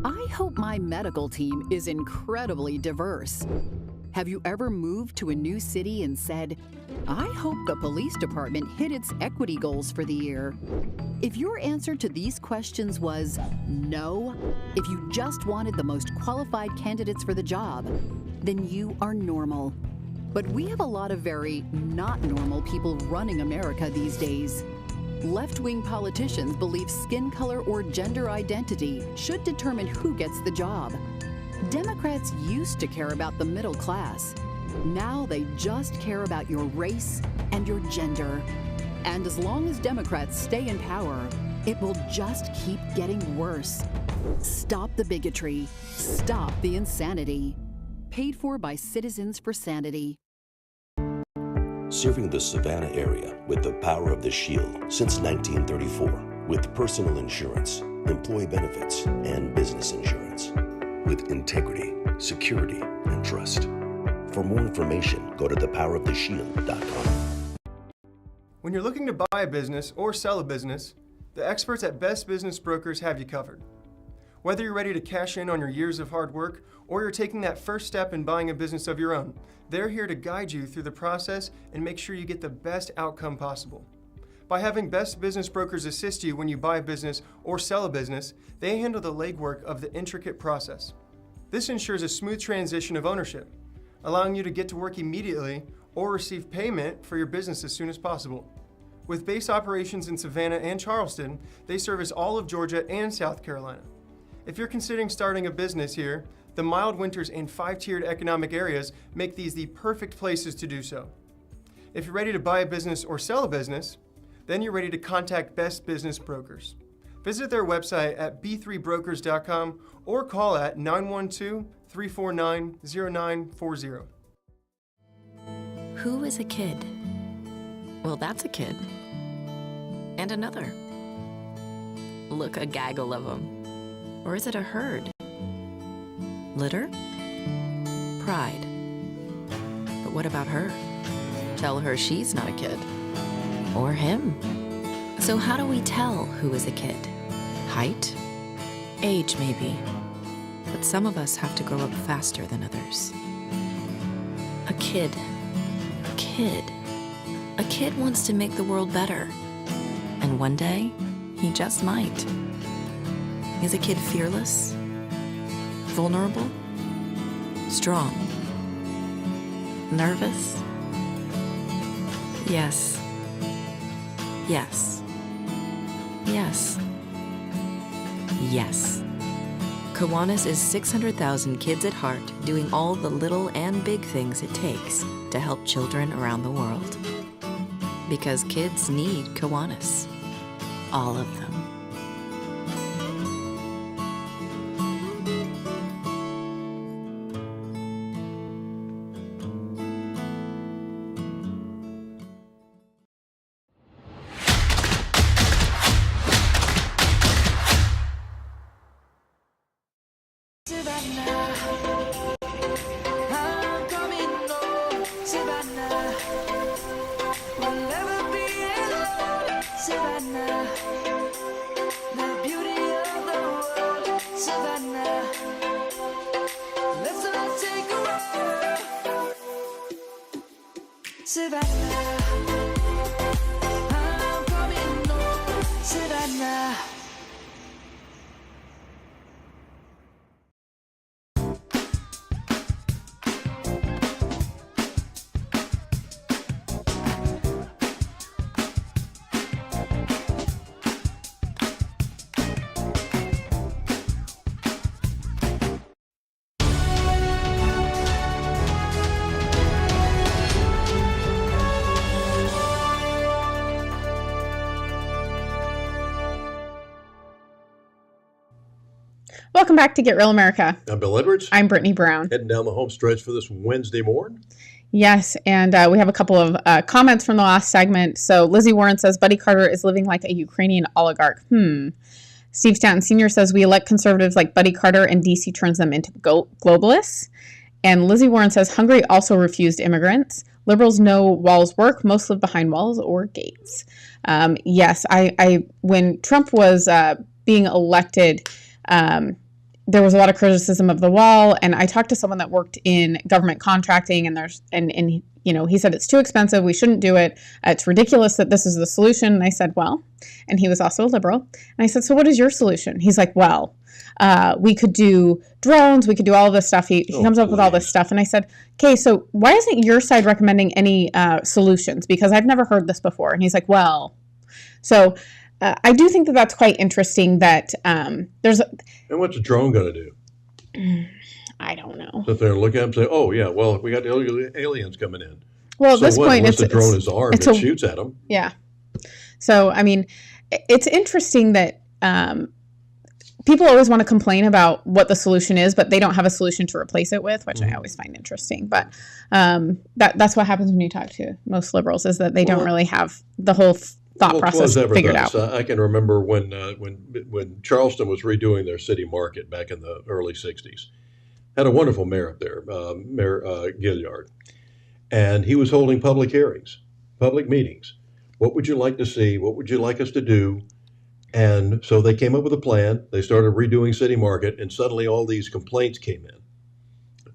I hope my medical team is incredibly diverse? Have you ever moved to a new city and said, I hope the police department hit its equity goals for the year? If your answer to these questions was no, if you just wanted the most qualified candidates for the job, then you are normal. But we have a lot of very not normal people running America these days. Left-wing politicians believe skin color or gender identity should determine who gets the job. Democrats used to care about the middle class. Now they just care about your race and your gender. And as long as Democrats stay in power, it will just keep getting worse. Stop the bigotry. Stop the insanity. Paid for by Citizens for Sanity. Serving the Savannah area with the power of the Shield since 1934 with personal insurance, employee benefits, and business insurance. With integrity, security, and trust. For more information, go to thepoweroftheshield.com. When you're looking to buy a business or sell a business, the experts at Best Business Brokers have you covered. Whether you're ready to cash in on your years of hard work or you're taking that first step in buying a business of your own, they're here to guide you through the process and make sure you get the best outcome possible. By having Best Business Brokers assist you when you buy a business or sell a business, they handle the legwork of the intricate process. This ensures a smooth transition of ownership, allowing you to get to work immediately or receive payment for your business as soon as possible. With base operations in Savannah and Charleston, they service all of Georgia and South Carolina. If you're considering starting a business here, the mild winters and 5-tiered economic areas make these the perfect places to do so. If you're ready to buy a business or sell a business, then you're ready to contact Best Business Brokers. Visit their website at b3brokers.com or call at 912-349-0940. Who is a kid? Well, that's a kid. And another. Look, a gaggle of them. Or is it a herd? Litter? Pride. But what about her? Tell her she's not a kid. Or him. So how do we tell who is a kid? Height? Age, maybe. But some of us have to grow up faster than others. A kid. A kid. A kid wants to make the world better. And one day, he just might. Is a kid fearless? Vulnerable? Strong? Nervous? Yes. Yes. Yes. Yes. Kiwanis is 600,000 kids at heart doing all the little and big things it takes to help children around the world. Because kids need Kiwanis. All of them. Savannah, I'm coming home, Savannah. Welcome back to Get Real America. I'm Bill Edwards. I'm Brittany Brown. Heading down the home stretch for this Wednesday morning. Yes, and we have a couple of comments from the last segment. So Lizzie Warren says, Buddy Carter is living like a Ukrainian oligarch. Steve Stanton Sr. says, we elect conservatives like Buddy Carter and DC turns them into globalists. And Lizzie Warren says, Hungary also refused immigrants. Liberals know walls work. Most live behind walls or gates. Yes, I when Trump was being elected, there was a lot of criticism of the wall, and I talked to someone that worked in government contracting, and you know, he said it's too expensive, we shouldn't do it, it's ridiculous that this is the solution. And I said, well, and he was also a liberal, and I said, so what is your solution? He's like, well, we could do drones, we could do all of this stuff. He comes up with all this stuff, and I said, okay, so why isn't your side recommending any solutions? Because I've never heard this before. And he's like, well, so I do think that that's quite interesting that there's... And what's a drone going to do? I don't know. Sit there and look at them and say, oh, yeah, well, we got aliens coming in. Well, at this point, the drone is armed and shoots at them. Yeah. So, I mean, it's interesting that people always want to complain about what the solution is, but they don't have a solution to replace it with, which I always find interesting. But that's what happens when you talk to most liberals, is that they don't really have the whole thought process figured out. I can remember when Charleston was redoing their city market back in the early 60s. Had a wonderful mayor up there, Mayor Gilliard. And he was holding public hearings, public meetings. What would you like to see? What would you like us to do? And so they came up with a plan. They started redoing city market, and suddenly all these complaints came in.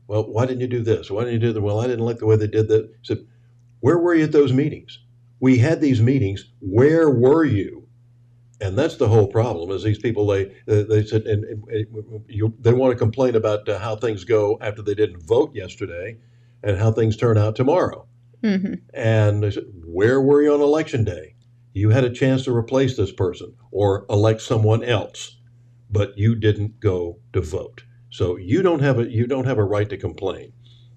Well, why didn't you do this? Why didn't you do that? Well, I didn't like the way they did that. I said, where were you at those meetings? We had these meetings. Where were you? And that's the whole problem. Is these people they said they want to complain about how things go after they didn't vote yesterday, and how things turn out tomorrow. Mm-hmm. And they said, where were you on election day? You had a chance to replace this person or elect someone else, but you didn't go to vote. So you don't have a right to complain.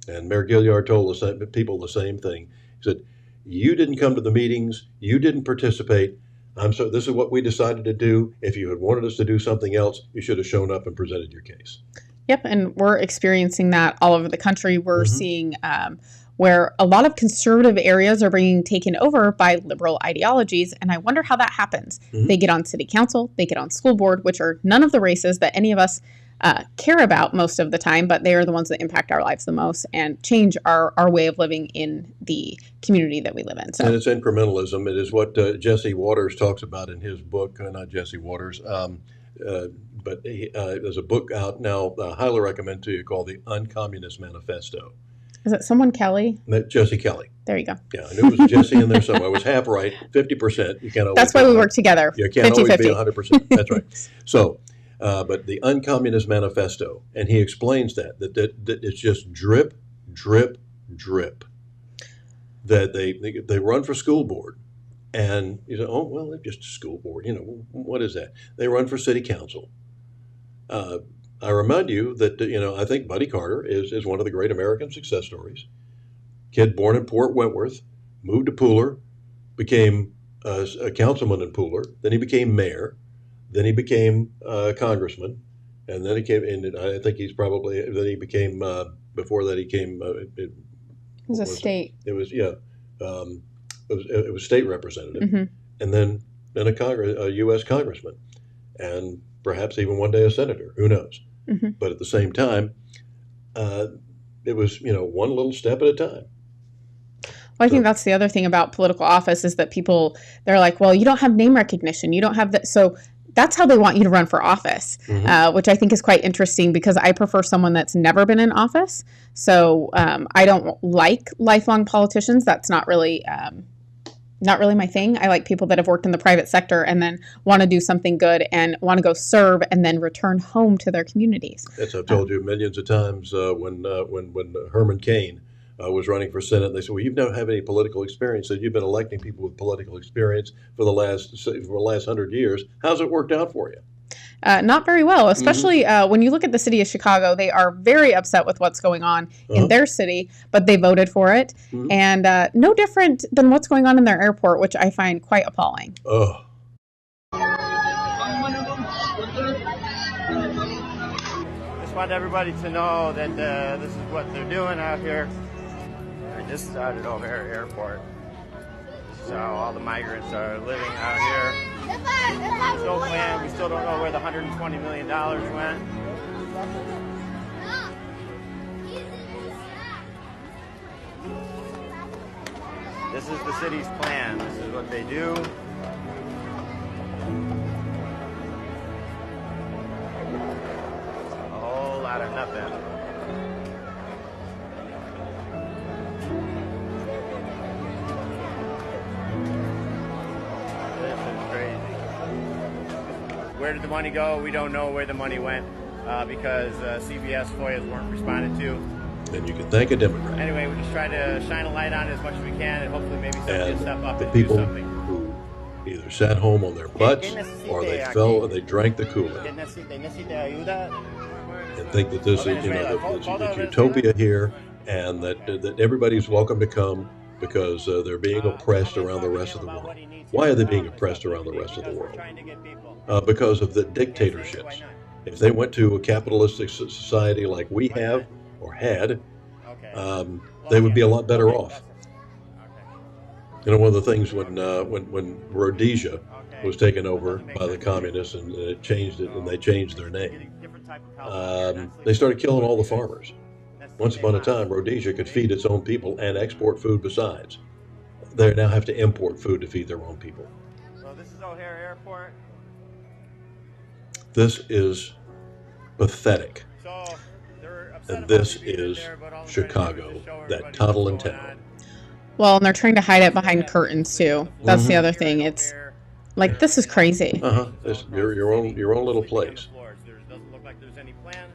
And Mayor Gilliard told people the same thing. He said, you didn't come to the meetings. You didn't participate. This is what we decided to do. If you had wanted us to do something else, you should have shown up and presented your case. Yep, and we're experiencing that all over the country. We're seeing where a lot of conservative areas are being taken over by liberal ideologies, and I wonder how that happens. They get on city council, they get on school board, which are none of the races that any of us care about most of the time, but they are the ones that impact our lives the most and change our way of living in the community that we live in. So. And it's incrementalism. It is what Jesse Waters talks about in his book, not Jesse Waters, but there's a book out now I highly recommend to you called The Uncommunist Manifesto. Is it someone Kelly? Jesse Kelly. There you go. Yeah, I knew it was Jesse in there somewhere. I was half right, 50%. You can't always. That's why we work together. You can't 50, always 50. be 100%. That's right. So, but the Uncommunist Manifesto, and he explains that it's just drip, drip, drip. That they run for school board, and you say, oh well, they're just a school board. You know, what is that? They run for city council. I remind you that, I think Buddy Carter is one of the great American success stories. Kid born in Port Wentworth, moved to Pooler, became a councilman in Pooler, then he became mayor, then he became a congressman, and then he came, and I think then he became, before that he came. It was a state. It was, it was state representative, and then a U.S. congressman, and perhaps even one day a senator, who knows? But at the same time, it was, one little step at a time. Well, I think that's the other thing about political office is that they're like, well, you don't have name recognition. You don't have that. So that's how they want you to run for office, which I think is quite interesting because I prefer someone that's never been in office. So I don't like lifelong politicians. That's not really my thing. I like people that have worked in the private sector and then want to do something good and want to go serve and then return home to their communities. As I've told you millions of times, when Herman Cain was running for Senate, they said, "Well, you've never had any political experience. So you've been electing people with political experience for the last 100 years. How's it worked out for you?" Not very well, especially when you look at the city of Chicago. They are very upset with what's going on in their city, but they voted for it. And no different than what's going on in their airport, which I find quite appalling. Oh. Just want everybody to know that this is what they're doing out here. This is out at O'Hare Airport. This is how all the migrants are living out here. There's no plan. We still don't know where the $120 million went. This is the city's plan. This is what they do. A whole lot of nothing. Where did the money go? We don't know where the money went because CBS FOIAs weren't responded to. And you can thank a Democrat. Anyway, we just try to shine a light on it as much as we can, and hopefully maybe somebody will step up the and do people something. who either sat home on their butts or they fell and they drank the Kool-Aid and think that this is, that utopia here, and that everybody's welcome to come because they're being oppressed around the rest of the world. Why are they being oppressed around the rest of the world? Because of the dictatorships. If they went to a capitalistic society like we have or had, they would be a lot better off. You know, one of the things when Rhodesia was taken over by the communists and they changed their name, they started killing all the farmers. Once upon a time, Rhodesia could feed its own people and export food besides. They now have to import food to feed their own people. So this is O'Hare Airport. This is pathetic. And this is Chicago, that toddling town. Well, and they're trying to hide it behind curtains too. That's the other thing. It's like, this is crazy. It's your own little place. Doesn't look like there's any plan.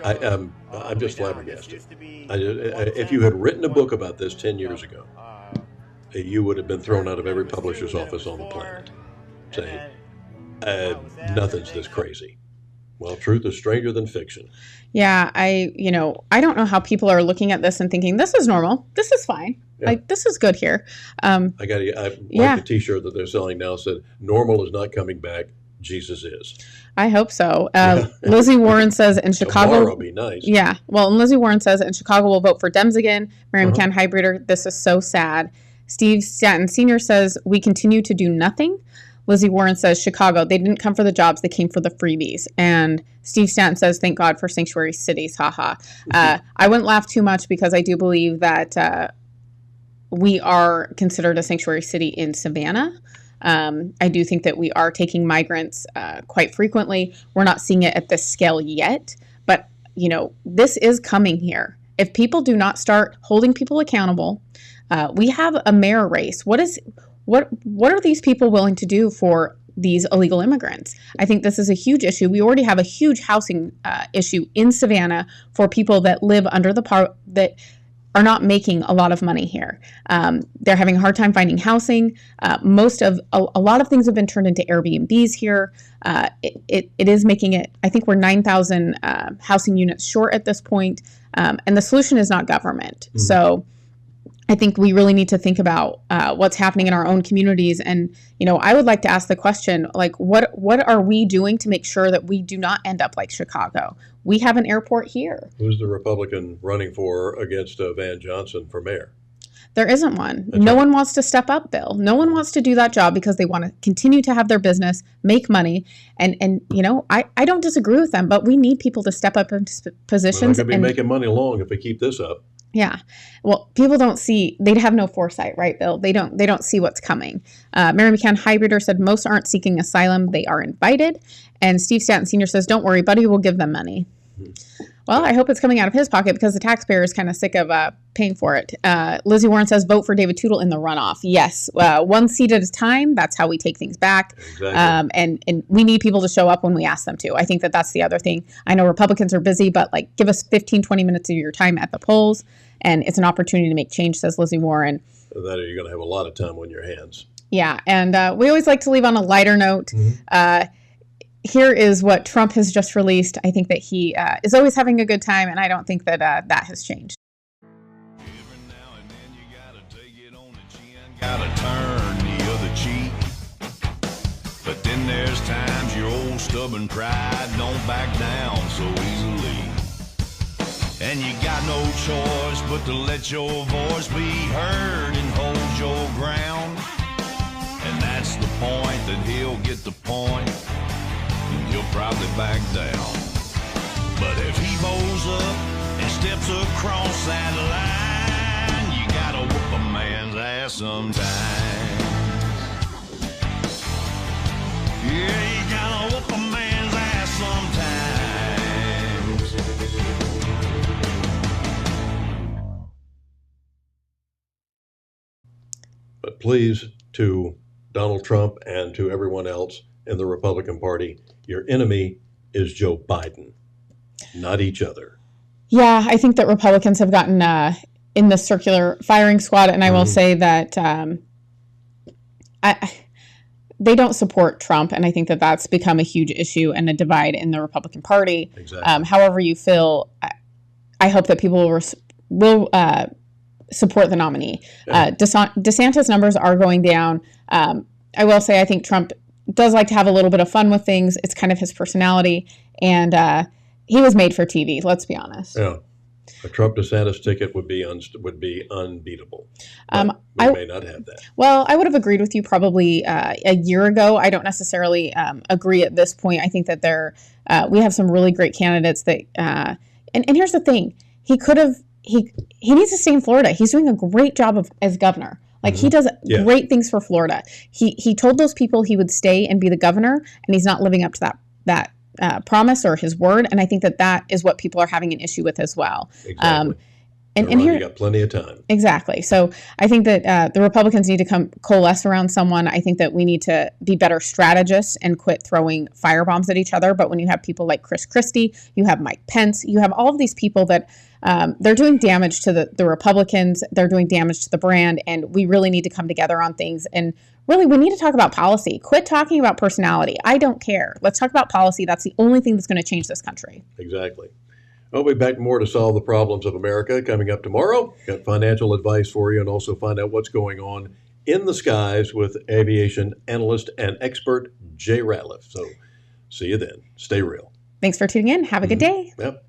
I'm just flabbergasted. If you had written a book about this 10 years ago, you would have been thrown out of every publisher's office on the planet, saying, nothing's this crazy. Well, truth is stranger than fiction. Yeah, I don't know how people are looking at this and thinking, this is normal. This is fine. Yeah. Like, this is good here. I like a t-shirt that they're selling now said, "Normal is not coming back. Jesus is." I hope so. Lizzie Warren says in Chicago. Tomorrow will be nice. Yeah. Well, and Lizzie Warren says in Chicago we'll vote for Dems again. Miriam Can Hybreeder, this is so sad. Steve Stanton Sr. says we continue to do nothing. Lizzie Warren says Chicago, they didn't come for the jobs, they came for the freebies. And Steve Stanton says, thank God for sanctuary cities. Haha. I wouldn't laugh too much because I do believe that we are considered a sanctuary city in Savannah. I do think that we are taking migrants quite frequently. We're not seeing it at this scale yet, but this is coming here. If people do not start holding people accountable, we have a mayor race. What are these people willing to do for these illegal immigrants? I think this is a huge issue. We already have a huge housing issue in Savannah for people that live under that are not making a lot of money here. They're having a hard time finding housing. A lot of things have been turned into Airbnbs here. It is making it, I think we're 9,000 housing units short at this point. And the solution is not government. Mm-hmm. So I think we really need to think about what's happening in our own communities. And, I would like to ask the question, like, what are we doing to make sure that we do not end up like Chicago? We have an airport here. Who's the Republican running for against Van Johnson for mayor? There isn't one. No one wants to step up, Bill. No one wants to do that job because they want to continue to have their business, make money. And I don't disagree with them, but we need people to step up into positions. We're not going to be making money long if we keep this up. Yeah. Well, people don't see, they'd have no foresight, right, Bill? They don't see what's coming. Mary McCann Hybrider said most aren't seeking asylum. They are invited. And Steve Stanton Sr. says, don't worry, buddy, we'll give them money. Well, I hope it's coming out of his pocket because the taxpayer is kind of sick of paying for it. Lizzie Warren says, vote for David Tootle in the runoff. Yes, one seat at a time. That's how we take things back. Exactly. And we need people to show up when we ask them to. I think that that's the other thing. I know Republicans are busy, but like give us 15, 20 minutes of your time at the polls. And it's an opportunity to make change, says Lizzie Warren. That you're going to have a lot of time on your hands. Yeah. And we always like to leave on a lighter note. Here is what Trump has just released. I think that he is always having a good time, and I don't think that that has changed. Gotta turn the other cheek. But then there's times your old stubborn pride don't back down so easily. And you got no choice but to let your voice be heard and hold your ground. And that's the point that he'll get the point. He'll probably back down. But if he bows up and steps across that line, you gotta whoop a man's ass sometimes. Yeah, you gotta whoop a man's ass sometimes. But please, to Donald Trump and to everyone else in the Republican Party, your enemy is Joe Biden, not each other. Yeah, I think that Republicans have gotten in the circular firing squad, and I will say that they don't support Trump, and I think that that's become a huge issue and a divide in the Republican Party. Exactly. However you feel, I hope that people will support the nominee. Yeah. DeSantis numbers are going down. I will say I think Trump does like to have a little bit of fun with things. It's kind of his personality, and he was made for TV. Let's be honest. Yeah, a Trump DeSantis ticket would be unbeatable. We may not have that. Well, I would have agreed with you probably a year ago. I don't necessarily agree at this point. I think that we have some really great candidates that. And here's the thing: he needs to stay in Florida. He's doing a great job as governor. Like he does great things for Florida. He told those people he would stay and be the governor, and he's not living up to that promise or his word. And I think that is what people are having an issue with as well. Exactly. And here, you got plenty of time. Exactly. So I think that the Republicans need to coalesce around someone. I think that we need to be better strategists and quit throwing firebombs at each other. But when you have people like Chris Christie, you have Mike Pence, you have all of these people that they're doing damage to the Republicans. They're doing damage to the brand. And we really need to come together on things. And really, we need to talk about policy. Quit talking about personality. I don't care. Let's talk about policy. That's the only thing that's going to change this country. Exactly. We'll be back more to solve the problems of America coming up tomorrow. Got financial advice for you and also find out what's going on in the skies with aviation analyst and expert Jay Ratliff. So see you then. Stay real. Thanks for tuning in. Have a good day. Yep.